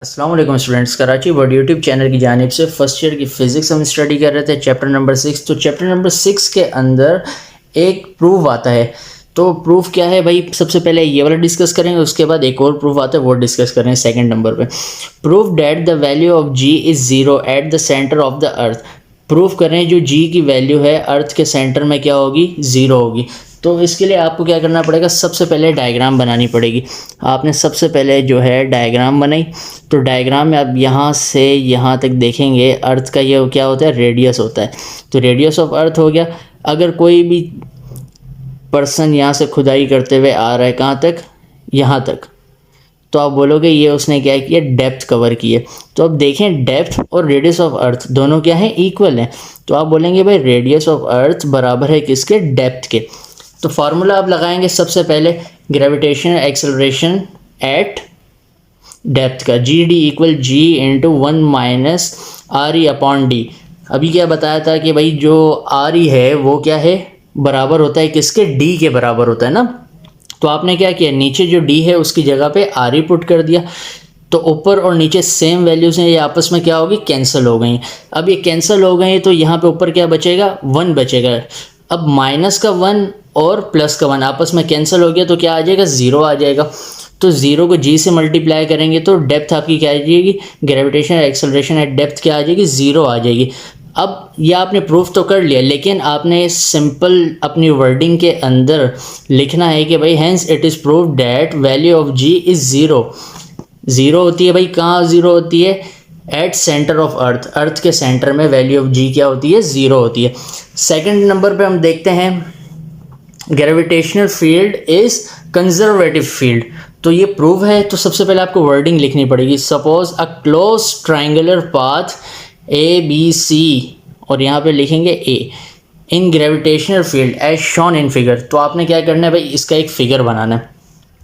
अस्सलाम वालेकुम students, Karachi world YouTube channel की जानिब से फर्स्ट ईयर की फ़िज़िक्स हम स्टडी कर रहे थे, चैप्टर नंबर 6। तो चैप्टर नंबर 6 के अंदर एक प्रूफ आता है। तो प्रूफ क्या है भाई, सबसे पहले ये वाला डिस्कस करेंगे, उसके बाद एक और प्रूफ आता है वो डिस्कस करेंगे सेकंड नंबर पे। Proof that the value of g is zero at the centre of the earth. Proof करें जो जी की वैल्यू है अर्थ के सेंटर में क्या होगी, ज़ीरो होगी। तो इसके लिए आपको क्या करना पड़ेगा, सबसे पहले डायग्राम बनानी पड़ेगी। आपने सबसे पहले जो है डायग्राम बनाई। तो डायग्राम में आप यहाँ से यहाँ तक देखेंगे, अर्थ का ये क्या होता है, रेडियस होता है। तो रेडियस ऑफ अर्थ हो गया। अगर कोई भी पर्सन यहाँ से खुदाई करते हुए आ रहा है कहाँ तक, यहाँ तक, तो आप बोलोगे ये उसने क्या किया, डेप्थ कवर की है। तो अब देखें डेप्थ और रेडियस ऑफ अर्थ दोनों क्या है, इक्वल हैं। तो आप बोलेंगे भाई रेडियस ऑफ अर्थ बराबर है किसके, डेप्थ के। तो फार्मूला आप लगाएंगे सबसे पहले ग्रेविटेशनल एक्सेलरेशन एट डेप्थ का, G D equal G into 1 minus R E upon D. अभी क्या बताया था कि भाई जो आर ई है वो क्या है, बराबर होता है किसके, डी के बराबर होता है ना। तो आपने क्या किया, नीचे जो डी है उसकी जगह पे आर ई पुट कर दिया। तो ऊपर और नीचे सेम वैल्यूज हैं, ये आपस में क्या होगी, कैंसिल हो गई। अब ये कैंसिल हो गई तो यहाँ पे ऊपर क्या बचेगा, 1 बचेगा। अब माइनस का 1 और प्लस का 1 आपस में कैंसिल हो गया तो क्या आ जाएगा, 0 आ जाएगा। तो 0 को जी से मल्टीप्लाई करेंगे तो डेप्थ आपकी क्या आ जाएगी, ग्रेविटेशनल एक्सेलरेशन एट डेप्थ क्या आ जाएगी, 0 आ जाएगी। अब ये आपने प्रूफ तो कर लिया, लेकिन आपने सिंपल अपनी वर्डिंग के अंदर लिखना है कि भाई hence it is prove that value of g is 0। 0 होती है भाई, कहाँ 0 होती है, at centre of earth, earth के सेंटर में वैल्यू ऑफ जी क्या होती है, 0 होती है। सेकंड नंबर पे हम देखते हैं gravitational field is conservative field. तो ये प्रूव है, तो सबसे पहले आपको वर्डिंग लिखनी पड़ेगी। Suppose a close triangular path A B C, और यहाँ पे लिखेंगे A, in gravitational field as shown in figure. तो आपने क्या करना है भाई, इसका एक फिगर बनाना है।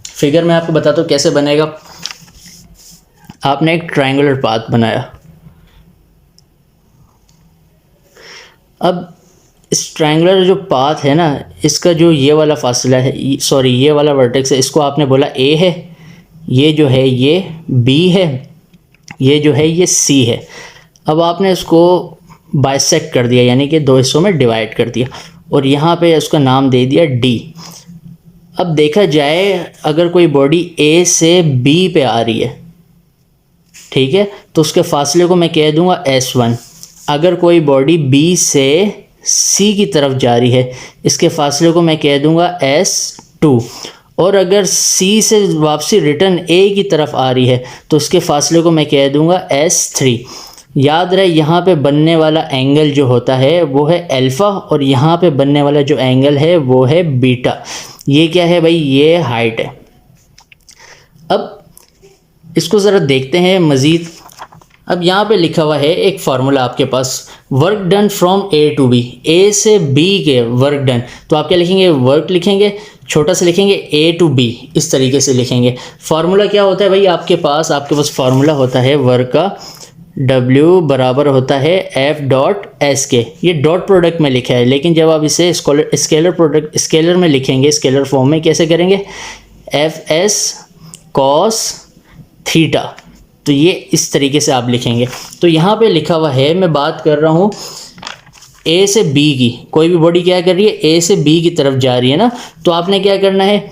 फिगर में आपको बताता हूँ कैसे बनेगा। आपने एक ट्राइंगुलर पाथ बनाया। अब इस ट्रायंगुलर जो पाथ है ना, इसका जो ये वाला फासला है, सॉरी ये वाला वर्टेक्स है, इसको आपने बोला ए है, ये जो है ये बी है, ये जो है ये सी है। अब आपने इसको बाइसेक्ट कर दिया, यानी कि 2 हिस्सों में डिवाइड कर दिया, और यहाँ पे उसका नाम दे दिया डी। अब देखा जाए अगर कोई बॉडी ए से बी पे आ रही है, ठीक है, तो उसके फासले को मैं कह दूंगा S1। अगर कोई बॉडी बी से सी की तरफ जा रही है, इसके फासले को मैं कह दूंगा S2। और अगर सी से वापसी रिटर्न ए की तरफ आ रही है तो उसके फासले को मैं कह दूंगा S3। याद रहे यहाँ पे बनने वाला एंगल जो होता है वो है अल्फ़ा, और यहाँ पे बनने वाला जो एंगल है वो है बीटा। ये क्या है भाई, ये हाइट है। अब इसको ज़रा देखते हैं मज़ीद। अब यहाँ पे लिखा हुआ है एक फार्मूला आपके पास, work done from A to B, A से बी के वर्क डन। तो आप क्या लिखेंगे, वर्क लिखेंगे, छोटा सा लिखेंगे ए टू बी, इस तरीके से लिखेंगे। फार्मूला क्या होता है भाई, आपके पास फार्मूला होता है वर्क का, W बराबर होता है F डॉट एस के। ये डॉट प्रोडक्ट में लिखा है, लेकिन जब आप इसे स्केलर प्रोडक्ट स्केलर में लिखेंगे, स्केलर फॉर्म में कैसे करेंगे, FS कॉस थीटा। तो ये इस तरीके से आप लिखेंगे। तो यहाँ पे लिखा हुआ है, मैं बात कर रहा हूँ ए से बी की, कोई भी बॉडी क्या कर रही है, ए से बी की तरफ जा रही है ना। तो आपने क्या करना है,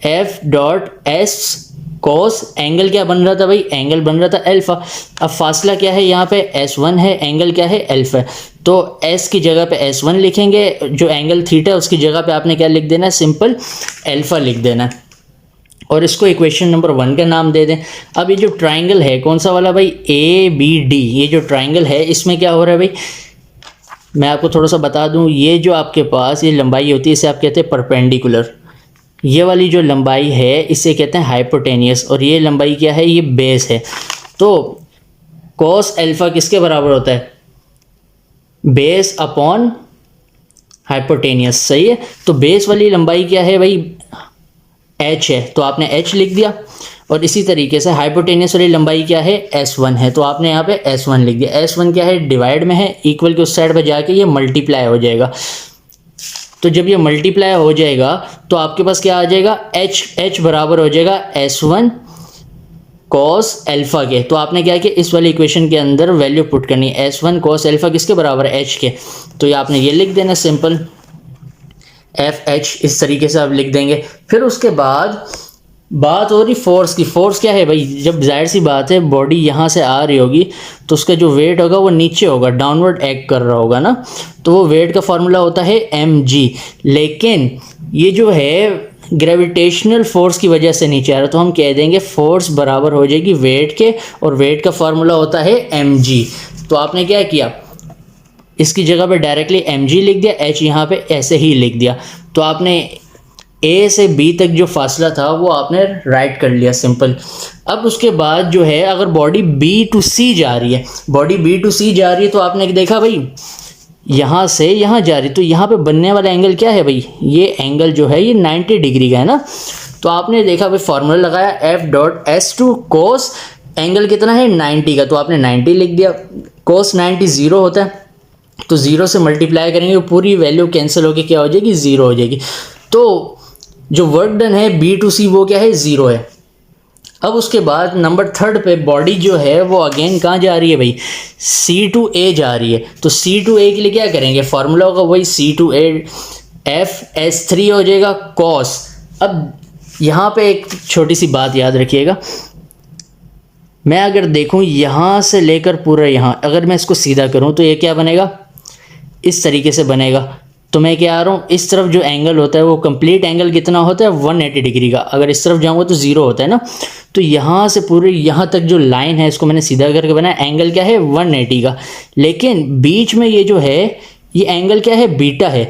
F dot S cos, angle क्या बन रहा था भाई, एंगल बन रहा था अल्फा। अब फासला क्या है, यहाँ पे S1 है, एंगल क्या है, अल्फा। तो S की जगह पे S1 लिखेंगे, जो एंगल थीटा है उसकी जगह पे आपने क्या लिख देना है, सिंपल अल्फा लिख देना है, और इसको इक्वेशन नंबर 1 का नाम दे दें। अब ये जो ट्राइंगल है कौन सा वाला भाई, ए बी डी, ये जो ट्राइंगल है इसमें क्या हो रहा है भाई, मैं आपको थोड़ा सा बता दूं। ये जो आपके पास ये लंबाई होती है इसे आप कहते हैं परपेंडिकुलर। ये वाली जो लंबाई है इसे कहते हैं हाइपोटेनियस, और ये लंबाई क्या है, ये बेस है। तो कॉस अल्फा किसके बराबर होता है, बेस अपॉन हाइपोटेनियस, सही है। तो बेस वाली लंबाई क्या है भाई, h है, तो आपने h लिख दिया। और इसी तरीके से हाइपोटेनियस वाली लंबाई क्या है, S1 है, तो आपने यहाँ पे S1 लिख दिया। S1 क्या है, डिवाइड में है, इक्वल के उस साइड पे जाके ये मल्टीप्लाई हो जाएगा। तो जब ये मल्टीप्लाई हो जाएगा तो आपके पास क्या आ जाएगा, h बराबर हो जाएगा S1 कॉस अल्फ़ा के। तो आपने क्या किया, इस वाली इक्वेशन के अंदर वैल्यू पुट करनी है, S1 कॉस अल्फ़ा किसके बराबर है, H के। तो ये आपने ये लिख देना सिंपल, FH इस तरीके से आप लिख देंगे। फिर उसके बाद बात हो रही फोर्स की। फोर्स क्या है भाई, जब जाहिर सी बात है बॉडी यहाँ से आ रही होगी तो उसका जो वेट होगा वो नीचे होगा, डाउनवर्ड एक्ट कर रहा होगा ना, तो वो वेट का फॉर्मूला होता है mg। लेकिन ये जो है ग्रेविटेशनल फोर्स की वजह से नीचे आ रहा है, तो हम कह देंगे फोर्स बराबर हो जाएगी वेट के, और वेट का फॉर्मूला होता है mg। तो आपने क्या किया, इसकी जगह पे डायरेक्टली mg लिख दिया, h यहाँ पे ऐसे ही लिख दिया। तो आपने A से B तक जो फासला था वो आपने राइट कर लिया सिंपल। अब उसके बाद जो है, अगर बॉडी B to C जा रही है, बॉडी B to C जा रही है, तो आपने देखा भाई यहाँ से यहाँ जा रही, तो यहाँ पे बनने वाला एंगल क्या है भाई, ये एंगल जो है ये 90 डिग्री का है ना। तो आपने देखा भाई फॉर्मूला लगाया F.S2 कोस एंगल कितना है 90 का, तो आपने 90 लिख दिया। कोस 90 0 होता है, तो 0 से मल्टीप्लाई करेंगे पूरी वैल्यू कैंसिल होकर क्या हो जाएगी, 0 हो जाएगी। तो जो वर्क डन है B to C वो क्या है, 0 है। अब उसके बाद नंबर 3 पे बॉडी जो है वो अगेन कहाँ जा रही है भाई, C to A जा रही है। तो C to A के लिए क्या करेंगे, फॉर्मूला होगा वही C to A FS3 हो जाएगा कॉस। अब यहाँ पे एक छोटी सी बात याद रखिएगा, मैं अगर देखूँ यहाँ से लेकर पूरा यहाँ, अगर मैं इसको सीधा करूँ तो ये क्या बनेगा, इस तरीके से बनेगा। तो मैं क्या आ रहा हूँ, इस तरफ जो एंगल होता है वो कंप्लीट एंगल कितना होता है 180 डिग्री का, अगर इस तरफ जाऊँगा तो 0 होता है ना। तो यहाँ से पूरे यहाँ तक जो लाइन है इसको मैंने सीधा करके बनाया, एंगल क्या है 180 का। लेकिन बीच में ये जो है ये एंगल क्या है, बीटा है,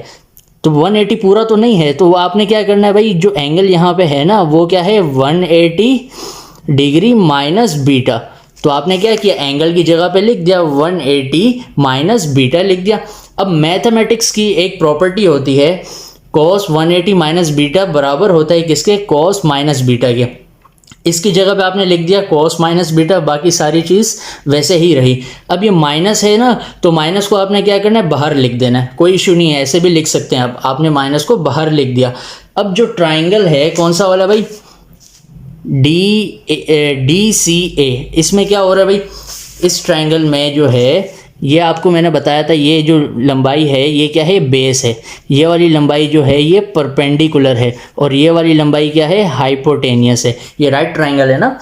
तो 180 पूरा तो नहीं है। तो आपने क्या करना है भाई, जो एंगल यहाँ पे है ना वो क्या है 180 डिग्री माइनस बीटा। तो आपने क्या किया, एंगल की जगह पे लिख दिया 180 माइनस बीटा लिख दिया। अब मैथमेटिक्स की एक प्रॉपर्टी होती है, cos 180 माइनस बीटा बराबर होता है किसके, cos माइनस बीटा के। इसकी जगह पे आपने लिख दिया cos माइनस बीटा, बाकी सारी चीज़ वैसे ही रही। अब ये माइनस है ना, तो माइनस को आपने क्या करना है, बाहर लिख देना है, कोई इशू नहीं है, ऐसे भी लिख सकते हैं आप। आपने माइनस को बाहर लिख दिया। अब जो ट्राइंगल है कौन सा वाला भाई, DCA, इसमें क्या हो रहा है भाई, इस ट्राइंगल में जो है ये आपको मैंने बताया था, ये जो लंबाई है ये क्या है, बेस है। ये वाली लंबाई जो है ये परपेंडिकुलर है, और ये वाली लंबाई क्या है, हाइपोटेनियस है। ये राइट ट्राइंगल है ना।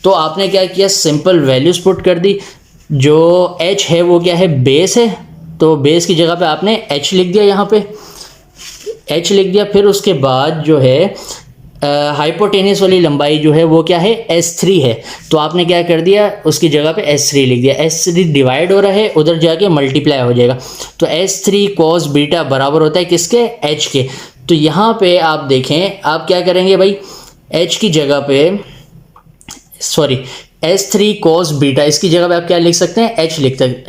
तो आपने क्या किया, सिंपल वैल्यूज पुट कर दी। जो h है वो क्या है, बेस है, तो बेस की जगह पे आपने h लिख दिया, यहाँ पे h लिख दिया। फिर उसके बाद जो है हाइपोटेनियस वाली लंबाई जो है वो क्या है, S3 है, तो आपने क्या कर दिया, उसकी जगह पे S3 लिख दिया। S3 डिवाइड हो रहा है, उधर जाके मल्टीप्लाई हो जाएगा। तो S3 cos बीटा बराबर होता है किसके, H के। तो यहाँ पे आप देखें, आप क्या करेंगे भाई, H की जगह पे सॉरी S3 cos बीटा, इसकी जगह पे आप क्या लिख सकते हैं, H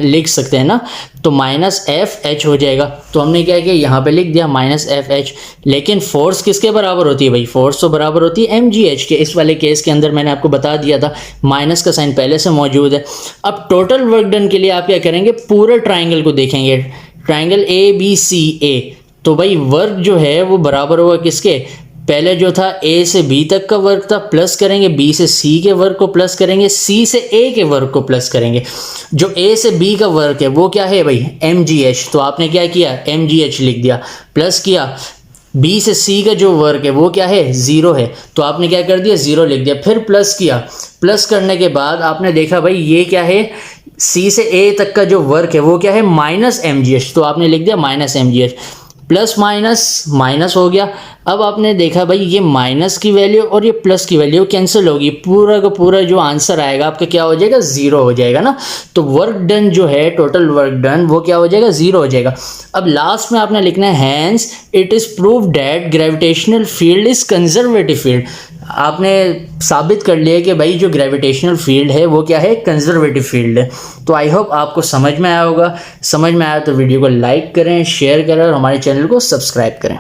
लिख सकते हैं ना। तो माइनस FH हो जाएगा। तो हमने क्या किया, यहाँ पे लिख दिया माइनस FH। लेकिन फोर्स किसके बराबर होती है भाई, फोर्स तो बराबर होती है mgh के। इस वाले केस के अंदर मैंने आपको बता दिया था, माइनस का साइन पहले से मौजूद है। अब टोटल वर्क डन के लिए आप क्या करेंगे, पूरे ट्राइंगल को देखेंगे, ट्राइंगल ABCA। तो भाई वर्क जो है वो बराबर होगा किसके, पहले जो था A से B तक का वर्क था, प्लस करेंगे B से C के वर्क को, प्लस करेंगे C से A के वर्क को, प्लस करेंगे जो A से B का वर्क है वो क्या है भाई, mgh। तो आपने क्या किया, mgh लिख दिया, प्लस किया B से C का जो वर्क है वो क्या है, 0 है, तो आपने क्या कर दिया, 0 लिख दिया। फिर प्लस किया, प्लस करने के बाद आपने देखा भाई ये क्या है, C से A तक का जो वर्क है वो क्या है, माइनस mgh, तो आपने लिख दिया minus mgh। Plus minus minus हो गया। अब आपने देखा भाई ये माइनस की वैल्यू और ये प्लस की वैल्यू कैंसिल होगी, पूरा का पूरा जो आंसर आएगा आपका क्या हो जाएगा, 0 हो जाएगा ना। तो वर्क डन जो है, टोटल वर्क डन वो क्या हो जाएगा, 0 हो जाएगा। अब लास्ट में आपने लिखना है hence it is proved that gravitational field is conservative field. आपने साबित कर लिया कि भाई जो ग्रेविटेशनल फील्ड है वो क्या है, कंजर्वेटिव फील्ड है। तो आई होप आपको समझ में आया होगा। समझ में आया तो वीडियो को लाइक करें, शेयर करें और हमारे चैनल को सब्सक्राइब करें।